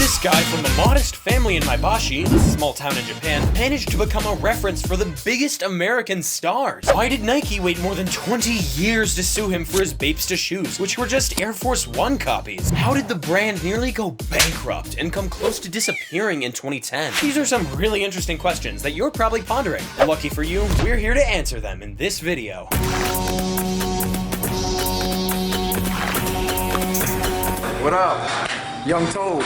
This guy from a modest family in Hypebeast, a small town in Japan, managed to become a reference for the biggest American stars. Why did Nike wait more than 20 years to sue him for his Bapesta shoes, which were just Air Force One copies? How did the brand nearly go bankrupt and come close to disappearing in 2010? These are some really interesting questions that you're probably pondering. Lucky for you, we're here to answer them in this video. What up? Young Toad.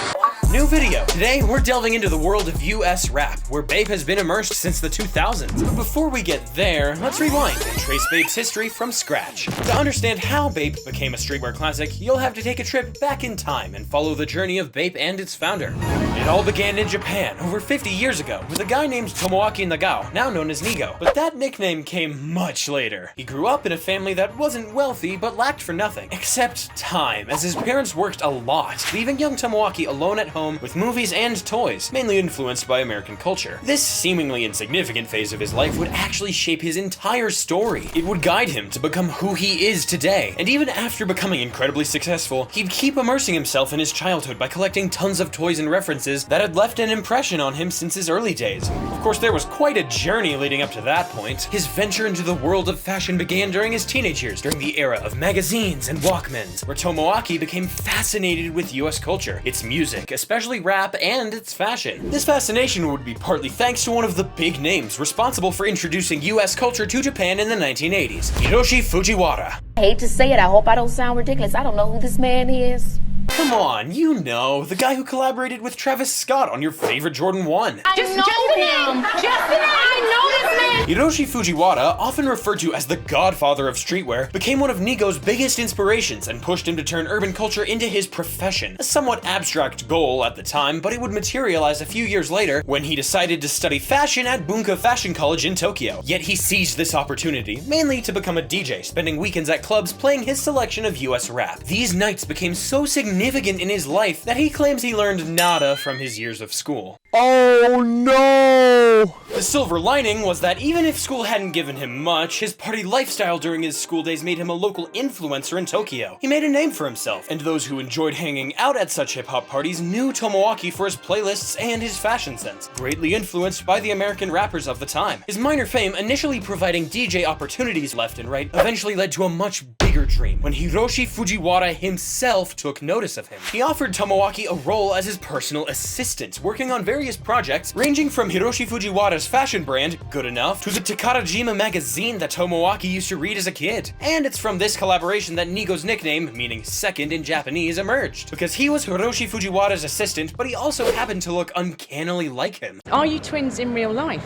New video. Today, we're delving into the world of US rap, where Bape has been immersed since the 2000s. But before we get there, let's rewind and trace Bape's history from scratch. To understand how Bape became a streetwear classic, you'll have to take a trip back in time and follow the journey of Bape and its founder. It all began in Japan over 50 years ago with a guy named Tomoaki Nagao, now known as Nigo. But that nickname came much later. He grew up in a family that wasn't wealthy but lacked for nothing, except time, as his parents worked a lot, leaving young Tomoaki alone at home with movies and toys, mainly influenced by American culture. This seemingly insignificant phase of his life would actually shape his entire story. It would guide him to become who he is today. And even after becoming incredibly successful, he'd keep immersing himself in his childhood by collecting tons of toys and references that had left an impression on him since his early days. Of course, there was quite a journey leading up to that point. His venture into the world of fashion began during his teenage years, during the era of magazines and Walkmans, where Tomoaki became fascinated with US culture, its music, especially rap, and its fashion. This fascination would be partly thanks to one of the big names responsible for introducing US culture to Japan in the 1980s, Hiroshi Fujiwara. I hate to say it, I hope I don't sound ridiculous. I don't know who this man is. Come on, you know, the guy who collaborated with Travis Scott on your favorite Jordan 1. I know him. I know this man. Hiroshi Fujiwara, often referred to as the godfather of streetwear, became one of Nigo's biggest inspirations and pushed him to turn urban culture into his profession. A somewhat abstract goal at the time, but it would materialize a few years later when he decided to study fashion at Bunka Fashion College in Tokyo. Yet he seized this opportunity, mainly to become a DJ, spending weekends at clubs playing his selection of US rap. These nights became so significant in his life that he claims he learned nada from his years of school. Oh no! The silver lining was that even if school hadn't given him much, his party lifestyle during his school days made him a local influencer in Tokyo. He made a name for himself, and those who enjoyed hanging out at such hip-hop parties knew Tomoaki for his playlists and his fashion sense, greatly influenced by the American rappers of the time. His minor fame, initially providing DJ opportunities left and right, eventually led to a much bigger dream when Hiroshi Fujiwara himself took notice of him. He offered Tomoaki a role as his personal assistant, working on various projects ranging from Hiroshi Fujiwara's fashion brand, Good Enough, to the Takarajima magazine that Tomoaki used to read as a kid. And it's from this collaboration that Nigo's nickname, meaning second in Japanese, emerged, because he was Hiroshi Fujiwara's assistant, but he also happened to look uncannily like him. Are you twins in real life?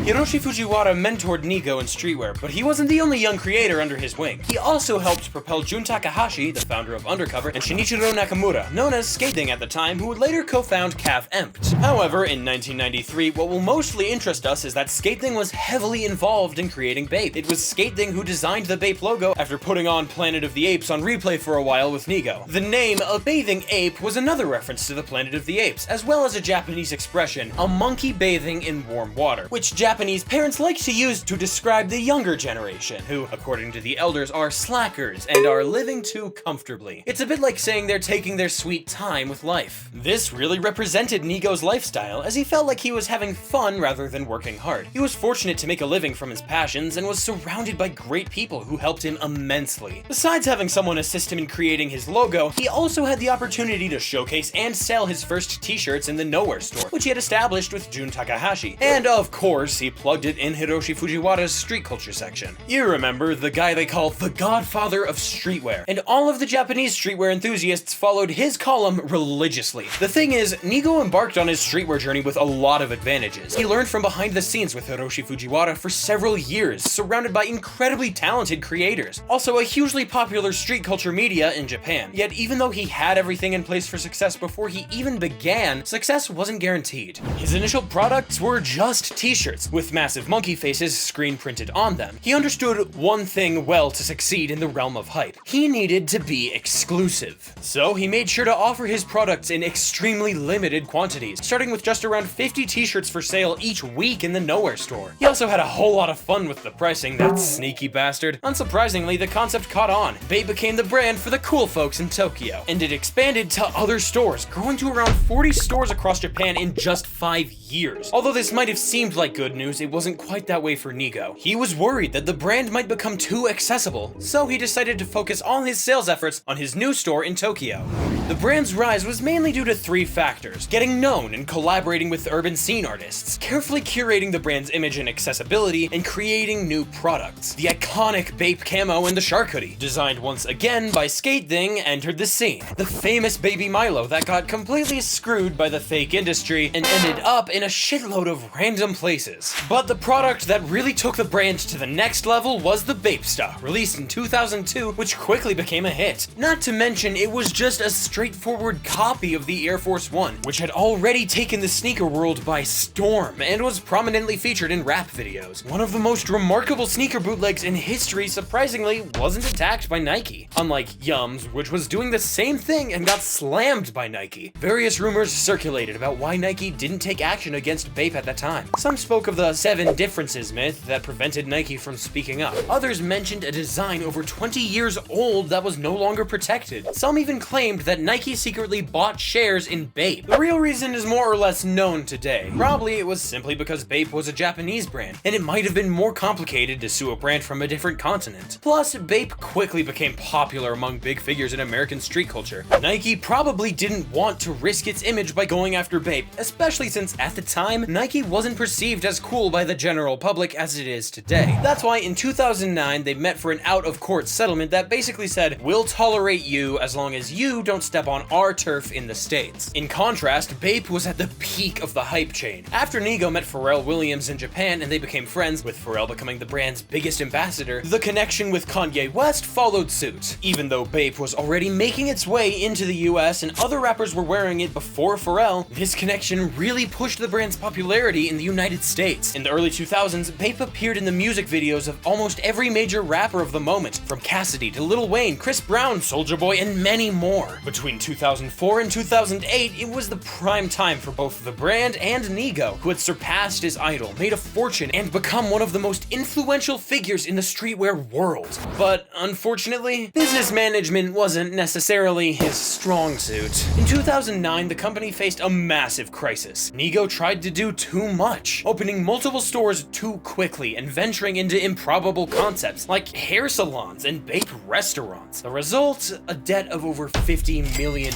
Hiroshi Fujiwara mentored Nigo in streetwear, but he wasn't the only young creator under his wing. He also helped propel Jun Takahashi, the founder of Undercover, and Shinichiro Nakamura, known as Skating at the time, who would later co-found Cav Empt. However, in 1993, what will mostly interest us is that Skating was heavily involved in creating Bape. It was Skating who designed the Bape logo after putting on Planet of the Apes on replay for a while with Nigo. The name A Bathing Ape was another reference to the Planet of the Apes, as well as a Japanese expression, a monkey bathing in warm water, which Japanese parents like to use to describe the younger generation, who, according to the elders, are slackers and are living too comfortably. It's a bit like saying they're taking their sweet time with life. This really represented Nigo's lifestyle, as he felt like he was having fun rather than working hard. He was fortunate to make a living from his passions and was surrounded by great people who helped him immensely. Besides having someone assist him in creating his logo, he also had the opportunity to showcase and sell his first t-shirts in the Nowhere store, which he had established with Jun Takahashi. And of course, he plugged it in Hiroshi Fujiwara's street culture section. You remember, the guy they call the godfather of streetwear, and all of the Japanese streetwear enthusiasts followed his column religiously. The thing is, Nigo embarked on his streetwear journey with a lot of advantages. He learned from behind the scenes with Hiroshi Fujiwara for several years, surrounded by incredibly talented creators, also a hugely popular street culture media in Japan. Yet even though he had everything in place for success before he even began, success wasn't guaranteed. His initial products were just t-shirts, with massive monkey faces screen printed on them. He understood one thing well to succeed in the realm of hype. He needed to be exclusive. So he made sure to offer his products in extremely limited quantities, starting with just around 50 t-shirts for sale each week in the Nowhere store. He also had a whole lot of fun with the pricing, that sneaky bastard. Unsurprisingly, the concept caught on. Bape became the brand for the cool folks in Tokyo, and it expanded to other stores, growing to around 40 stores across Japan in just 5 years. Although this might have seemed like good news, it wasn't quite that way for Nigo. He was worried that the brand might become too accessible, so he decided to focus all his sales efforts on his new store in Tokyo. The brand's rise was mainly due to 3 factors: getting known and collaborating with urban scene artists, carefully curating the brand's image and accessibility, and creating new products. The iconic Bape camo and the shark hoodie, designed once again by Skate Thing, entered the scene. The famous Baby Milo that got completely screwed by the fake industry and ended up in a shitload of random places. But the product that really took the brand to the next level was the Bapesta, released in 2002, which quickly became a hit. Not to mention, it was just a straightforward copy of the Air Force One, which had already taken the sneaker world by storm and was prominently featured in rap videos. One of the most remarkable sneaker bootlegs in history, surprisingly, wasn't attacked by Nike, unlike Yums, which was doing the same thing and got slammed by Nike. Various rumors circulated about why Nike didn't take action against Bape at that time. Some spoke of the 7 differences myth that prevented Nike from speaking up. Others mentioned a design over 20 years old that was no longer protected. Some even claimed that Nike secretly bought shares in Bape. The real reason is more or less known today. Probably it was simply because Bape was a Japanese brand, and it might have been more complicated to sue a brand from a different continent. Plus, Bape quickly became popular among big figures in American street culture. Nike probably didn't want to risk its image by going after Bape, especially since at the time, Nike wasn't perceived as cool by the general public as it is today. That's why in 2009, they met for an out-of-court settlement that basically said, "We'll tolerate you as long as you don't step on our turf in the States." In contrast, Bape was at the peak of the hype chain. After Nigo met Pharrell Williams in Japan and they became friends, with Pharrell becoming the brand's biggest ambassador, the connection with Kanye West followed suit. Even though Bape was already making its way into the US and other rappers were wearing it before Pharrell, this connection really pushed the brand's popularity in the United States. In the early 2000s, Bape appeared in the music videos of almost every major rapper of the moment, from Cassidy to Lil Wayne, Chris Brown, Soulja Boy, and many more. Between 2004 and 2008, it was the prime time for both the brand and Nigo, who had surpassed his idol, made a fortune, and become one of the most influential figures in the streetwear world. But unfortunately, business management wasn't necessarily his strong suit. In 2009, the company faced a massive crisis. Nigo tried to do too much, opening multiple stores too quickly and venturing into improbable concepts like hair salons and Bape restaurants. The result, a debt of over $50 million,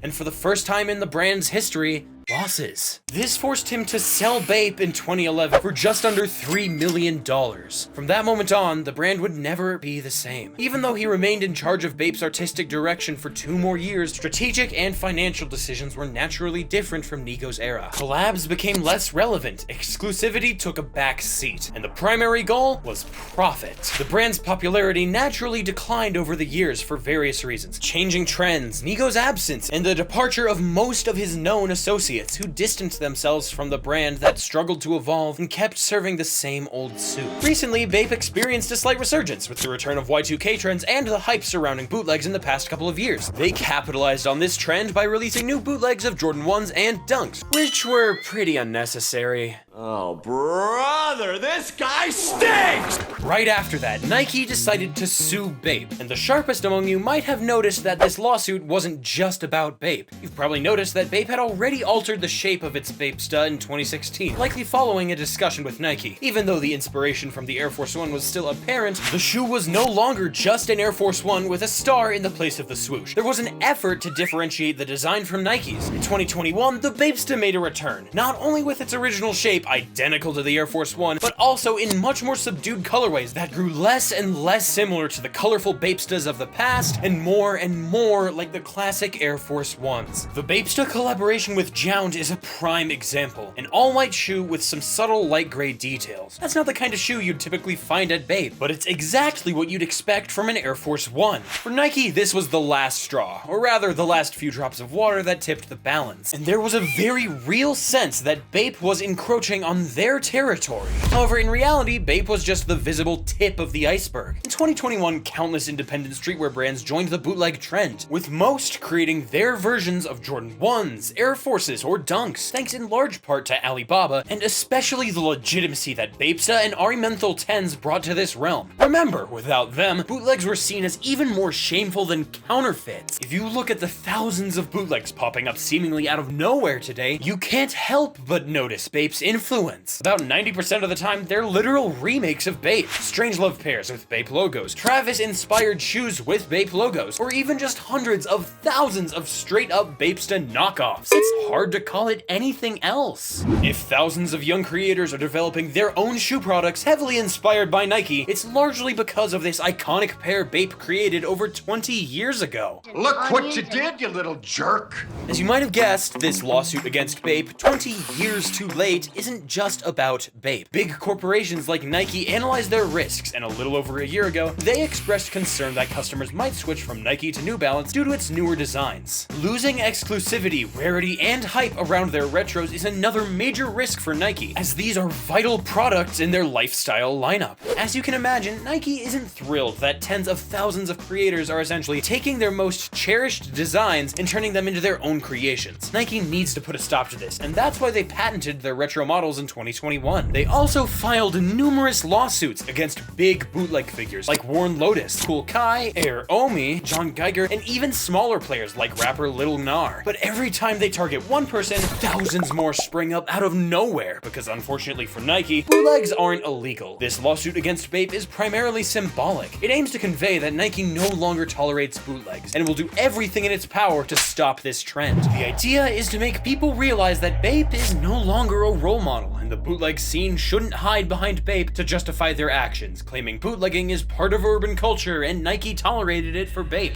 and for the first time in the brand's history, losses. This forced him to sell Bape in 2011 for just under $3 million. From that moment on, the brand would never be the same. Even though he remained in charge of Bape's artistic direction for 2 more years, strategic and financial decisions were naturally different from Nigo's era. Collabs became less relevant, exclusivity took a back seat, and the primary goal was profit. The brand's popularity naturally declined over the years for various reasons: changing trends, Nigo's absence, and the departure of most of his known associates, who distanced themselves from the brand that struggled to evolve and kept serving the same old suit. Recently, Bape experienced a slight resurgence with the return of Y2K trends and the hype surrounding bootlegs in the past couple of years. They capitalized on this trend by releasing new bootlegs of Jordan 1s and Dunks, which were pretty unnecessary. Oh, brother, this guy stinks! Right after that, Nike decided to sue Bape, and the sharpest among you might have noticed that this lawsuit wasn't just about Bape. You've probably noticed that Bape had already altered the shape of its Bapesta in 2016, likely following a discussion with Nike. Even though the inspiration from the Air Force One was still apparent, the shoe was no longer just an Air Force One with a star in the place of the swoosh. There was an effort to differentiate the design from Nike's. In 2021, the Bapesta made a return, not only with its original shape identical to the Air Force One, but also in much more subdued colorways that grew less and less similar to the colorful Bapestas of the past and more like the classic Air Force Ones. The Bapesta collaboration with Jound is a prime example, an all-white shoe with some subtle light gray details. That's not the kind of shoe you'd typically find at Bape, but it's exactly what you'd expect from an Air Force One. For Nike, this was the last straw, or rather the last few drops of water that tipped the balance, and there was a very real sense that Bape was encroaching encroaching on their territory. However, in reality, Bape was just the visible tip of the iceberg. In 2021, countless independent streetwear brands joined the bootleg trend, with most creating their versions of Jordan 1s, Air Forces, or Dunks, thanks in large part to Alibaba, and especially the legitimacy that Bapesta and Ari Menthol 10s brought to this realm. Remember, without them, bootlegs were seen as even more shameful than counterfeits. If you look at the thousands of bootlegs popping up seemingly out of nowhere today, you can't help but notice Bape's influence. About 90% of the time, they're literal remakes of Bape. Strangelove pairs with Bape logos, Travis-inspired shoes with Bape logos, or even just hundreds of thousands of straight-up Bapesta knockoffs. It's hard to call it anything else. If thousands of young creators are developing their own shoe products heavily inspired by Nike, it's largely because of this iconic pair Bape created over 20 years ago. Look what you did, you little jerk. As you might have guessed, this lawsuit against Bape, 20 years too late, isn't just about Bape. Big corporations like Nike analyzed their risks, and a little over a year ago, they expressed concern that customers might switch from Nike to New Balance due to its newer designs. Losing exclusivity, rarity, and hype around their retros is another major risk for Nike, as these are vital products in their lifestyle lineup. As you can imagine, Nike isn't thrilled that tens of thousands of creators are essentially taking their most cherished designs and turning them into their own creations. Nike needs to put a stop to this, and that's why they patented their retro models in 2021. They also filed numerous lawsuits against big bootleg figures like Warren Lotus, Kool Kai, Air Omi, John Geiger, and even smaller players like rapper Lil Nar. But every time they target one person, thousands more spring up out of nowhere, because unfortunately for Nike, bootlegs aren't illegal. This lawsuit against Bape is primarily symbolic. It aims to convey that Nike no longer tolerates bootlegs, and will do everything in its power to stop this trend. The idea is to make people realize that Bape is no longer a role model, and the bootleg scene shouldn't hide behind Bape to justify their actions, claiming bootlegging is part of urban culture and Nike tolerated it for Bape.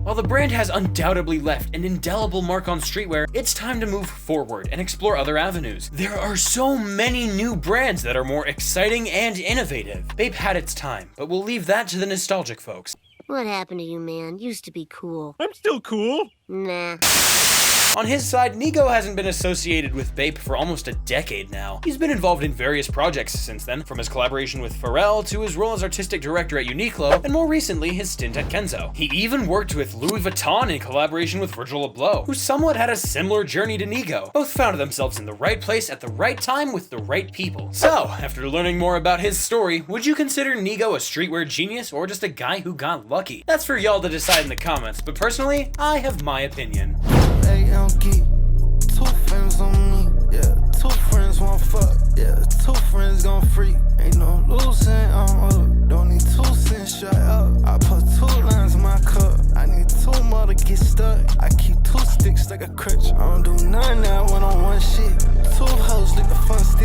While the brand has undoubtedly left an indelible mark on streetwear, it's time to move forward and explore other avenues. There are so many new brands that are more exciting and innovative. Bape had its time, but we'll leave that to the nostalgic folks. What happened to you, man? Used to be cool. I'm still cool. Nah. On his side, Nigo hasn't been associated with Bape for almost a decade now. He's been involved in various projects since then, from his collaboration with Pharrell to his role as artistic director at Uniqlo, and more recently, his stint at Kenzo. He even worked with Louis Vuitton in collaboration with Virgil Abloh, who somewhat had a similar journey to Nigo. Both found themselves in the right place at the right time with the right people. So, after learning more about his story, would you consider Nigo a streetwear genius or just a guy who got lucky? That's for y'all to decide in the comments, but personally, I have my opinion. Geek. 2 friends on me, yeah. 2 friends won't fuck, yeah. 2 friends gon' freak. Ain't no losing, don't need 2 cents, shut up. I put 2 lines in my cup. I need 2 more to get stuck. I keep 2 sticks like a crutch.